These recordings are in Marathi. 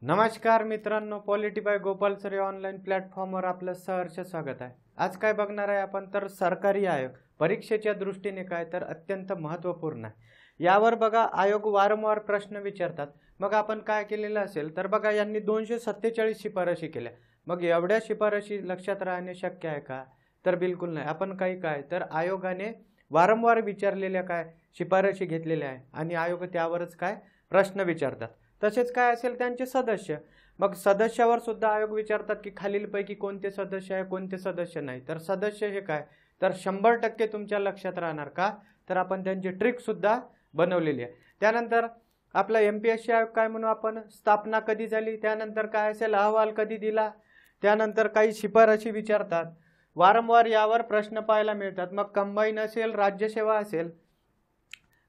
नमस्कार मित्रांनो, पॉलिटी बाय गोपाल सर या ऑनलाईन प्लॅटफॉर्मवर आपलं सहर्ष स्वागत आहे। आज काय बघणार आहे आपण तर सरकारी आयोग परीक्षेच्या दृष्टीने काय तर अत्यंत महत्त्वपूर्ण आहे। यावर बघा आयोग वारंवार प्रश्न विचारतात। मग आपण काय केलेलं असेल तर बघा यांनी 247 शिफारशी केल्या। मग एवढ्या शिफारशी लक्षात राहणे शक्य आहे का? तर बिलकुल नाही। आपण काय तर आयोगाने वारंवार विचारलेल्या काय शिफारशी घेतलेल्या आहे आणि आयोग त्यावरच काय प्रश्न विचारतात। तसेच काय असेल त्यांचे सदस्य, मग सदस्यावर सुद्धा आयोग विचारतात की खालीलपैकी कोणते सदस्य आहे कोणते सदस्य नाही। तर सदस्य हे काय तर 100% तुमच्या लक्षात राहणार का? तर आपण त्यांची ट्रिक सुद्धा बनवलेली आहे। त्यानंतर आपला MPSC आयोग काय म्हणू आपण, स्थापना कधी झाली, त्यानंतर काय असेल अहवाल कधी दिला, त्यानंतर काही शिफारशी विचारतात। वारंवार यावर प्रश्न पाहायला मिळतात। मग कंबाईन असेल राज्यसेवा असेल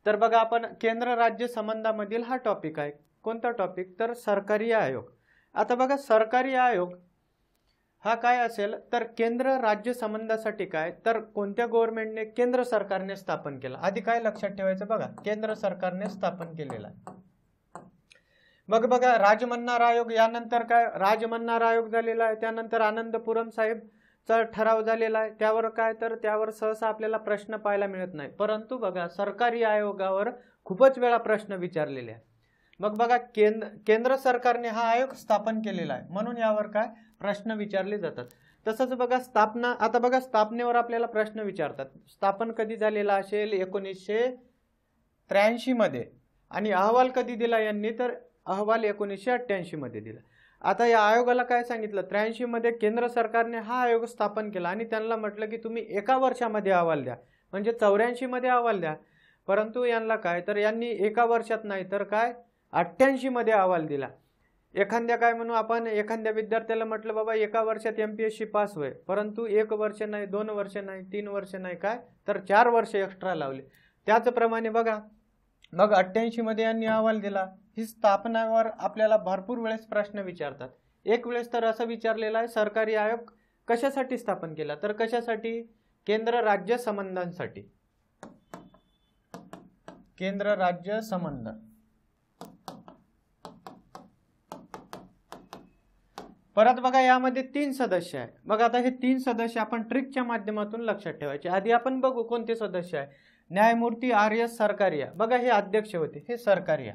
तर बघा आपण केंद्र राज्य संबंधामधील हा टॉपिक आहे। कोणता टॉपिक तर सरकारी आयोग। आता बघा सरकारी आयोग हा काय असेल तर केंद्र राज्य संबंधासाठी काय तर कोणत्या गव्हर्नमेंटने केंद्र सरकारने स्थापन केला। आधी काय लक्षात ठेवायचं बघा, केंद्र सरकारने स्थापन केलेला आहे। मग बघा राजमन्नार आयोग, यानंतर काय राजमन्नार आयोग झालेला आहे। त्यानंतर आनंदपुरम साहेब चा ठराव झालेला आहे। त्यावर काय तर त्यावर सहसा आपल्याला प्रश्न पाहायला मिळत नाही, परंतु बघा सरकारी आयोगावर खूपच वेळा प्रश्न विचारलेले आहे। मग बघा केंद्र सरकारने हा आयोग स्थापन केलेला आहे म्हणून यावर काय प्रश्न विचारले जातात। तसंच बघा स्थापना, आता बघा स्थापनेवर आपल्याला प्रश्न विचारतात। स्थापन कधी झालेला असेल 1983 मध्ये आणि अहवाल कधी दिला यांनी तर अहवाल 1988 मध्ये दिला। आता या आयोगाला काय सांगितलं 83 मध्ये केंद्र सरकारने हा आयोग स्थापन केला आणि त्यांना म्हटलं की तुम्ही एका वर्षामध्ये अहवाल द्या, म्हणजे 84 मध्ये अहवाल द्या। परंतु यांना काय तर यांनी एका वर्षात नाही तर काय 88 मध्ये अहवाल दिला। एखाद्या काय म्हणू आपण एखाद्या विद्यार्थ्याला म्हटलं बाबा एका वर्षात MPSC पास होय, परंतु 1 वर्ष नाही 2 वर्ष नाही 3 वर्ष नाही काय तर 4 वर्ष एक्स्ट्रा लावले। त्याचप्रमाणे बघा मग 88 मध्ये यांनी अहवाल दिला। ही स्थापनावर आपल्याला भरपूर वेळेस प्रश्न विचारतात। एक वेळेस तर असं विचारलेलं आहे सरकारी आयोग कशासाठी स्थापन केला तर कशासाठी केंद्र राज्य संबंधांसाठी, केंद्र राज्य संबंध। परत बघा यामध्ये 3 सदस्य आहे। मग आता हे 3 सदस्य आपण ट्रिकच्या माध्यमातून लक्षात ठेवायचे। आधी आपण बघू कोणते सदस्य आहे। न्यायमूर्ती RS सरकारिया, बघा हे अध्यक्ष होते हे सरकारिया।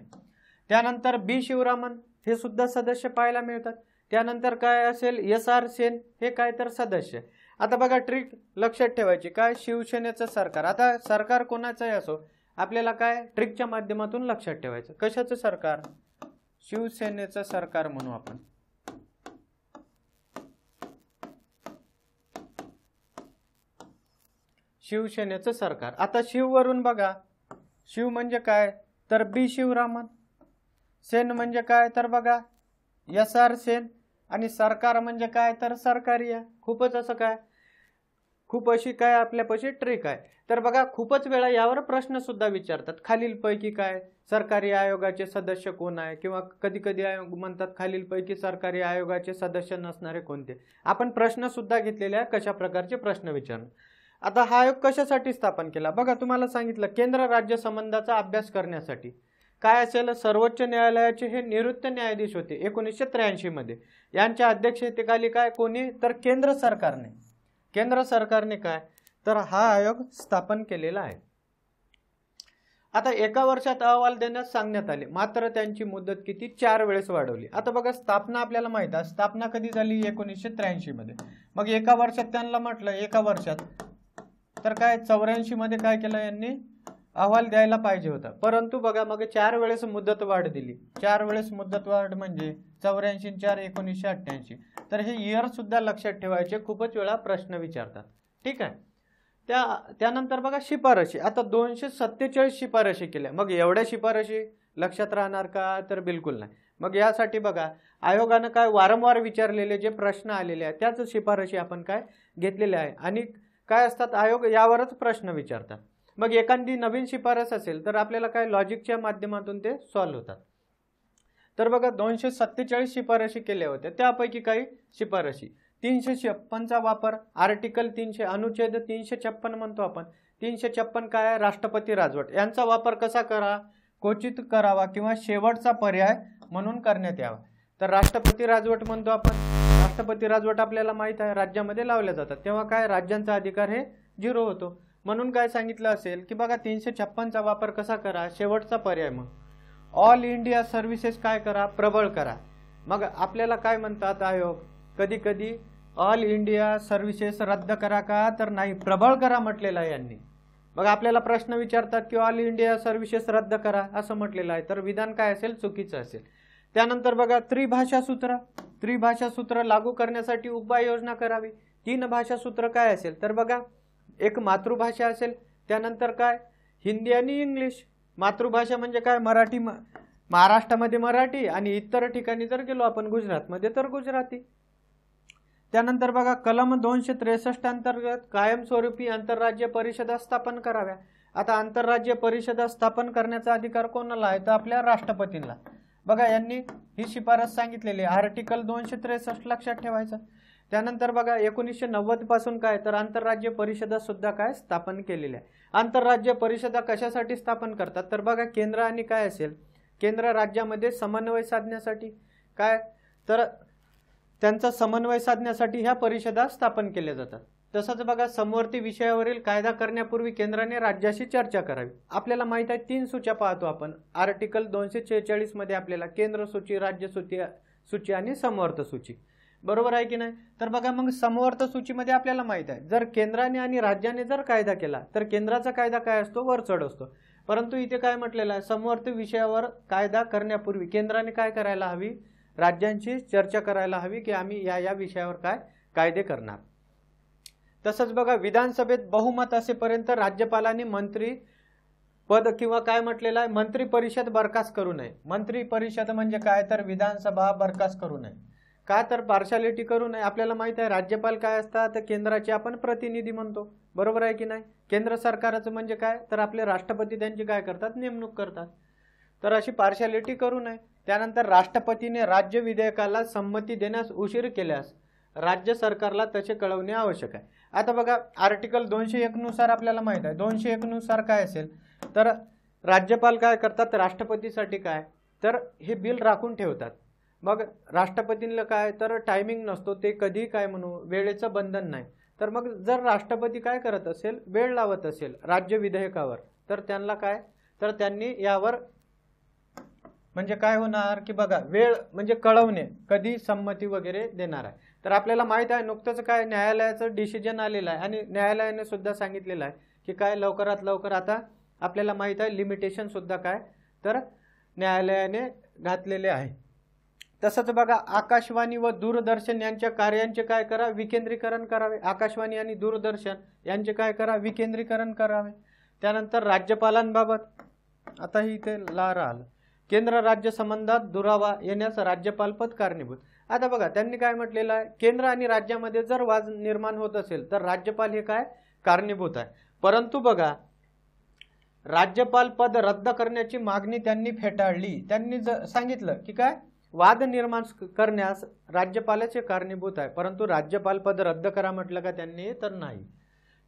त्यानंतर B शिवरामन हे सुद्धा सदस्य पाहायला मिळतात। त्यानंतर काय असेल SR सेन हे काय तर सदस्य। आता बघा ट्रिक लक्षात ठेवायची काय शिवसेनेचं सरकार। आता सरकार कोणाचं असो आपल्याला काय ट्रिकच्या माध्यमातून लक्षात ठेवायचं। कशाचं सरकार, शिवसेनेचं सरकार म्हणू आपण। शिवसेनेचं सरकार। आता शिव वरून बघा शिव म्हणजे काय तर B शिवरामन, सेन म्हणजे काय तर बघा SR सेन आणि सरकार म्हणजे काय तर सरकारिया। खूपच असं काय खूप अशी काय आपल्यापाशी ट्रिक आहे। तर बघा खूपच वेळा यावर प्रश्न सुद्धा विचारतात। खालीलपैकी काय सरकारी आयोगाचे सदस्य कोण आहे, किंवा कधी कधी आयोग म्हणतात खालीलपैकी सरकारी आयोगाचे सदस्य नसणारे कोणते। आपण प्रश्न सुद्धा घेतलेले आहे कशा प्रकारचे प्रश्न विचारणं। आता हा आयोग कशासाठी स्थापन केला बघा तुम्हाला सांगितलं केंद्र राज्य संबंधाचा अभ्यास करण्यासाठी। काय असेल सर्वोच्च न्यायालयाचे हे निवृत्त न्यायाधीश होते 1983 मध्ये। यांच्या अध्यक्षतेखाली काय कोणी तर केंद्र सरकारने काय तर हा आयोग स्थापन केलेला आहे। आता एका वर्षात अहवाल देण्यास सांगण्यात आले, मात्र त्यांची मुदत किती 4 वेळेस वाढवली। आता बघा स्थापना आपल्याला माहित आहे, स्थापना कधी झाली 1983 मध्ये। मग एका वर्षात त्यांना म्हटलं एका वर्षात तर काय 84 मध्ये काय केलं यांनी अहवाल द्यायला पाहिजे होता, परंतु बघा मग 4 वेळेस मुदत वाढ दिली। 4 वेळेस मुदत वाढ म्हणजे 84 4 1988। तर हे इयर सुद्धा लक्षात ठेवायचे, खूपच वेळा प्रश्न विचारतात। ठीक आहे। त्यानंतर बघा शिफारशी, आता 247 शिफारशी केल्या। मग एवढ्या शिफारशी लक्षात राहणार का तर बिलकुल नाही। मग यासाठी बघा आयोगाने काय वारंवार विचारलेले जे प्रश्न आलेले आहेत त्याच शिफारशी आपण काय घेतलेल्या आहे आणि काय असतात आयोग यावरच प्रश्न विचारतात। मग एखादी नवीन शिफारस असेल तर आपल्याला काय लॉजिकच्या माध्यमातून ते सॉल्व्ह होतात। तर बघा 247 शिफारशी केल्या होत्या, त्यापैकी काही शिफारशी 356 चा वापर, आर्टिकल 300 अनुच्छेद 356 म्हणतो आपण। 356 काय राष्ट्रपती राजवट यांचा वापर कसा करा क्वचित करावा किंवा शेवटचा पर्याय म्हणून करण्यात यावा। तर राष्ट्रपती राजवट म्हणतो आपण. राष्ट्रपती राजवट आपल्याला माहित आहे राज्यामध्ये लावल्या जातात, तेव्हा काय राज्यांचा अधिकार हे 0 होतो. म्हणून काय सांगितलं असेल की बघा 356चा वापर कसा करा, शेवटचा पर्याय मग ऑल इंडिया सर्व्हिसेस काय करा, प्रबळ करा. मग आपल्याला काय म्हणतात आयोग, कधी कधी ऑल इंडिया सर्व्हिसेस रद्द करा का, तर नाही, प्रबळ करा म्हटलेलं आहे यांनी. मग आपल्याला प्रश्न विचारतात की ऑल इंडिया सर्व्हिसेस रद्द करा असं म्हटलेलं आहे, तर विधान काय असेल, चुकीचं असेल. त्यानंतर बघा त्रिभाषा सूत्र लागू करण्यासाठी उपाययोजना करावी. 3 भाषा सूत्र काय असेल, तर बघा एक मातृभाषा असेल, त्यानंतर काय हिंदी आणि इंग्लिश. मातृभाषा म्हणजे काय, मराठी, महाराष्ट्रामध्ये मराठी आणि इतर ठिकाणी जर गेलो आपण गुजरातमध्ये तर गुजराती. त्यानंतर बघा कलम 263 अंतर्गत कायमस्वरूपी आंतरराज्य परिषदा स्थापन कराव्या. आता आंतरराज्य परिषदा स्थापन करण्याचा अधिकार कोणाला आहे, तर आपल्या राष्ट्रपतींना. बघा यांनी ही शिफारस सांगितलेली आहे, आर्टिकल 263 लक्षात ठेवायचं. त्यानंतर बघा 1990 पासून काय, तर आंतरराज्य परिषदा सुद्धा काय स्थापन केलेल्या आहे. आंतरराज्य परिषदा कशासाठी स्थापन करतात, तर बघा केंद्र आणि काय असेल, केंद्र राज्यामध्ये समन्वय साधण्यासाठी काय, तर त्यांचा समन्वय साधण्यासाठी ह्या परिषदा स्थापन केल्या जातात. तसंच बघा समवर्ती विषयावरील कायदा करण्यापूर्वी केंद्राने राज्याशी चर्चा करावी. आपल्याला माहित आहे 3 सूच्या पाहतो आपण. आर्टिकल 246 मध्ये आपल्याला केंद्र सूची, राज्य सूची आणि समवर्त सूची, बरोबर आहे की नाही. तर बघा मग समवर्त सूचीमध्ये आपल्याला माहित आहे जर केंद्राने आणि राज्याने जर कायदा केला तर केंद्राचा कायदा काय असतो, वरचढ असतो. परंतु इथे काय म्हटलेलं आहे, समवर्ती विषयावर कायदा करण्यापूर्वी केंद्राने काय करायला हवी, राज्यांची चर्चा करायला हवी की आम्ही या विषयावर काय कायदे करणार. तसंच बघा विधानसभेत बहुमत असेपर्यंत राज्यपालांनी मंत्री पद किंवा काय म्हटलेलं आहे, मंत्री परिषद बरखास्त करू नये. मंत्री परिषद म्हणजे काय, तर विधानसभा बरखास्त करू नये. का, तर पार्शालिटी करू नये. आपल्याला माहित आहे राज्यपाल काय असतात, तर केंद्राचे आपण प्रतिनिधी म्हणतो, बरोबर आहे की नाही. केंद्र सरकारचं म्हणजे काय, तर आपले राष्ट्रपती त्यांची काय करतात, नेमणूक करतात. तर अशी पार्शालिटी करू नये. त्यानंतर राष्ट्रपतीने राज्य विधेयकाला संमती देण्यास उशीर केल्यास राज्य सरकारला तसे कळवणे आवश्यक आहे. आता बघा आर्टिकल 201 नुसार आपल्याला माहित आहे, 201 नुसार काय असेल, तर राज्यपाल काय करतात, राष्ट्रपतीसाठी काय, तर हे बिल राखून ठेवतात. मग राष्ट्रपतींना काय, तर टायमिंग नसतो, ते कधी काय म्हणू, वेळेचं बंधन नाही. तर मग जर राष्ट्रपती काय करत असेल, वेळ लावत असेल राज्य विधेयकावर, तर त्यांना काय, तर त्यांनी यावर म्हणजे काय होणार की बघा वेळ म्हणजे कळवणे, कधी संमती वगैरे देणार आहे. तर आपल्याला माहित आहे नुकतंच काय न्यायालयाचं डिसिजन आलेलं आहे आणि न्यायालयाने सुद्धा सांगितलेलं आहे की काय लवकरात लवकर आता आपल्याला माहित आहे लिमिटेशन सुद्धा काय, तर न्यायालयाने घातलेले आहे. तसंच बघा आकाशवाणी व दूरदर्शन यांच्या कार्यांचे काय करा, विकेंद्रीकरण करावे. आकाशवाणी आणि दूरदर्शन यांचे काय करा, विकेंद्रीकरण करावे. त्यानंतर राज्यपालांबाबत आता ही इथे आलं, केंद्र राज्य संबंधात दुरावा येण्यास राज्यपाल पद कारणीभूत. आता बघा त्यांनी काय म्हटलेलं आहे, केंद्र आणि राज्यामध्ये जर वाद निर्माण होत असेल तर राज्यपाल हे काय कारणीभूत आहे. परंतु बघा राज्यपाल पद रद्द करण्याची मागणी त्यांनी फेटाळली. त्यांनी सांगितलं की काय वाद निर्माण करण्यास राज्यपालाचे कारणीभूत आहे, परंतु राज्यपाल पद रद्द करा म्हटलं का त्यांनी, तर नाही.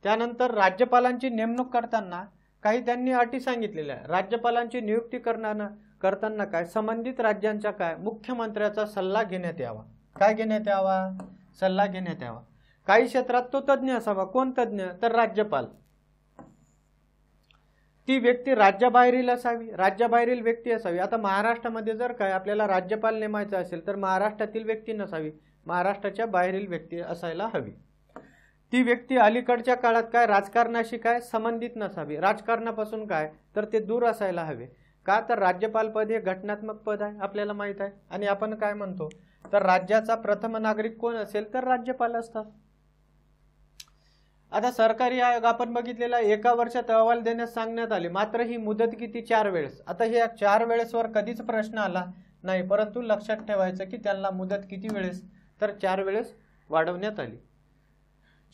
त्यानंतर राज्यपालांची नेमणूक करताना काही त्यांनी अटी सांगितलेल्या आहे. राज्यपालांची नियुक्ती करताना काय संबंधित राज्यांच्या काय मुख्यमंत्र्याचा सल्ला घेण्यात यावा. काय घेण्यात यावा, सल्ला घेण्यात यावा. काही क्षेत्रात तो तज्ञ असावा. कोण तज्ञ, तर राज्यपाल. ती व्यक्ती राज्याबाहेरील असावी, राज्याबाहेरील व्यक्ती असावी. आता महाराष्ट्रामध्ये जर काय आपल्याला राज्यपाल नेमायचं असेल तर महाराष्ट्रातील व्यक्ती नसावी, महाराष्ट्राच्या बाहेरील व्यक्ती असायला हवी. ती व्यक्ती अलीकडच्या काळात काय राजकारणाशी काय संबंधित नसावी, राजकारणापासून काय तर ते दूर असायला हवे. का, तर राज्यपाल पद हे घटनात्मक पद आहे आपल्याला माहित आहे. आणि आपण काय म्हणतो, तर राज्याचा प्रथम नागरिक कोण असेल, तर राज्यपाल असतात. आता सरकारी आयोग आपण बघितलेला 1 वर्षात अहवाल देण्यास सांगण्यात आले, मात्र ही मुदत किती, 4 वेळेस. आता हे 4 वेळेसवर कधीच प्रश्न आला नाही, परंतु लक्षात ठेवायचं की त्यांना मुदत किती वेळेस, तर 4 वेळेस वाढवण्यात आली.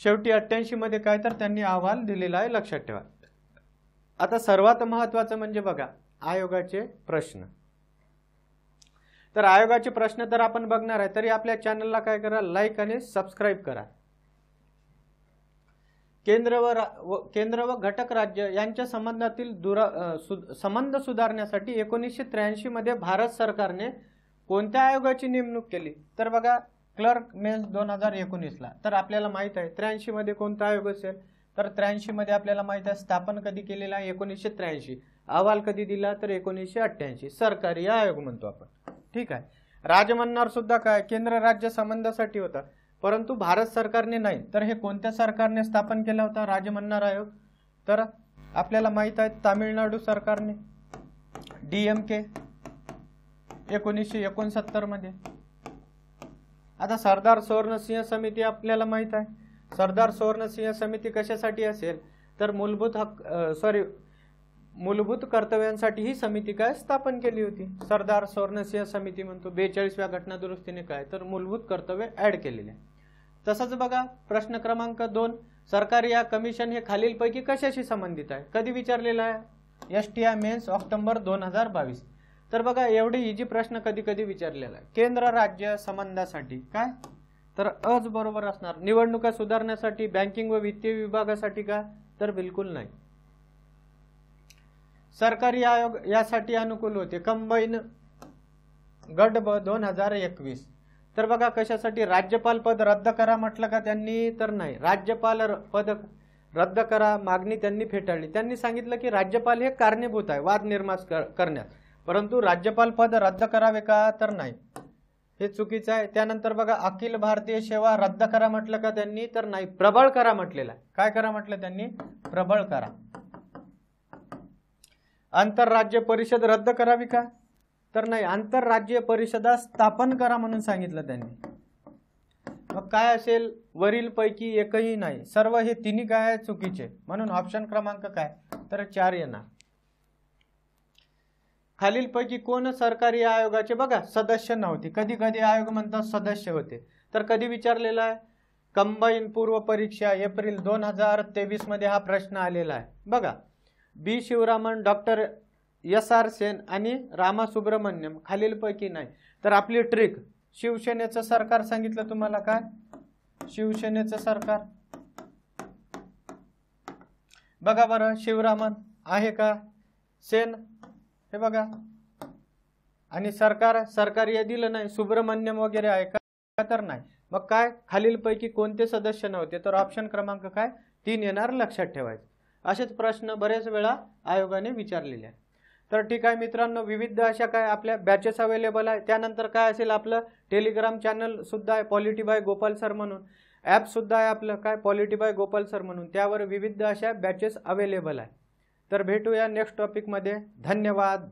शेवटी 88 मध्ये काय तर त्यांनी अहवाल दिलेला आहे, लक्षात ठेवा. आता सर्वात महत्वाचं म्हणजे बघा आयोगाचे प्रश्न. तर आयोगाचे प्रश्न तर आपण बघणार आहे, तरी आपल्या चॅनलला काय करा, लाईक आणि सबस्क्राईब करा. केंद्र व घटक राज्य यांच्या संबंधातील संबंध सुधारण्यासाठी 1983 मध्ये भारत सरकारने कोणत्या आयोगाची नेमणूक केली? तर बघा क्लर्क मेन्स 2019ला. तर आपल्याला माहित आहे 83 मध्ये कोणता आयोग असेल? तर 83 मध्ये आपल्याला माहित आहे स्थापन कधी केलेला? 1983. अहवाल कधी दिला? तर 1988. सरकारी आयोग म्हणतो आपण. ठीक आहे. राजमन्नार सुद्धा काय केंद्र राज्य संबंधासाठी होता, परंतु भारत सरकारने नाही. तर हे कोणत्या सरकारने स्थापन केला होता राजमन्नार आयोग? तर आपल्याला माहित आहे तामिळनाडू सरकारने, DMK 1969 मध्ये. आता सरदार सुवर्णसिंह समिती आपल्याला माहित आहे. सरदार सुवर्णसिंह समिती कशासाठी असेल? तर मूलभूत कर्तव्यांसाठी ही समिती काय स्थापन केली होती. सरदार सुवर्णसिंह समिती म्हणतो 42व्या घटना दुरुस्तीने काय तर मूलभूत कर्तव्य ऍड केलेले. तसंच बघा प्रश्न क्रमांक 2, सरकारी या कमिशन हे खालीलपैकी कशाशी संबंधित आहे? कधी विचारलेला आहे? STI mains October 2022. तर बघा एवढे इजी प्रश्न कधी कधी विचारलेला आहे. केंद्र राज्य संबंधासाठी काय? तर अज बरोबर असणार. निवडणुका सुधारण्यासाठी, बँकिंग व वित्तीय विभागासाठी का? तर बिलकुल नाही. सरकारी आयोग यासाठी अनुकूल होते कंबाईन गट 2021. तर बघा कशासाठी? राज्यपाल पद रद्द करा म्हटलं का त्यांनी? तर नाही. राज्यपाल पद रद्द करा मागणी त्यांनी फेटाळली. त्यांनी सांगितलं की राज्यपाल हे कारणीभूत आहे वाद निर्माण करण्यात, परंतु राज्यपाल पद रद्द करावे का? तर नाही, हे चुकीचं आहे. त्यानंतर बघा अखिल भारतीय सेवा रद्द करा म्हटलं का त्यांनी? तर नाही, प्रबळ करा म्हटलेलं आहे. काय करा म्हटलं त्यांनी? प्रबळ करा. आंतरराज्य परिषद रद्द करावी का? तर नाही, आंतरराज्य परिषदा स्थापन करा म्हणून सांगितलं त्यांनी. मग काय असेल? वरील पैकी एकही नाही. सर्व हे तिन्ही काय आहे? चुकीचे. म्हणून ऑप्शन क्रमांक काय? तर 4 येणार. खालीलपैकी कोण सरकारी आयोगाचे बघा सदस्य नव्हते? कधी कधी आयोग म्हणतात सदस्य होते. तर कधी विचारलेला आहे? कंबाईन पूर्व परीक्षा एप्रिल 2023 मध्ये हा प्रश्न आलेला आहे. बघा B Sivaraman, doctor SR Sen आणि रामा सुब्रमण्यम खालीलपैकी नाही. तर आपली ट्रिक, शिवसेनेचं सरकार सांगितलं तुम्हाला. काय? शिवसेनेचं सरकार. बघा बरं शिवरामन आहे का? सेन हे बघा. आणि सरकार हे दिलं नाही. सुब्रमण्यम वगैरे आहे का? तर नाही. मग काय? खालीलपैकी कोणते सदस्य नव्हते? तर ऑप्शन क्रमांक काय? 3 येणार. लक्षात ठेवायचं. असेच प्रश्न बरेच वेळा आयोगाने विचारलेले आहे. तर ठीक आहे मित्रांनो, विविध अशा काय आपल्या बॅचेस अवेलेबल आहे. त्यानंतर काय असेल आपलं टेलिग्राम चॅनल सुद्धा आहे पॉलिटी बाय गोपाल सर म्हणून. ॲप सुद्धा आहे आपलं काय पॉलिटी बाय गोपाल सर म्हणून. त्यावर विविध अशा बॅचेस अवेलेबल आहे. तर भेटूया नेक्स्ट टॉपिकमध्ये. धन्यवाद.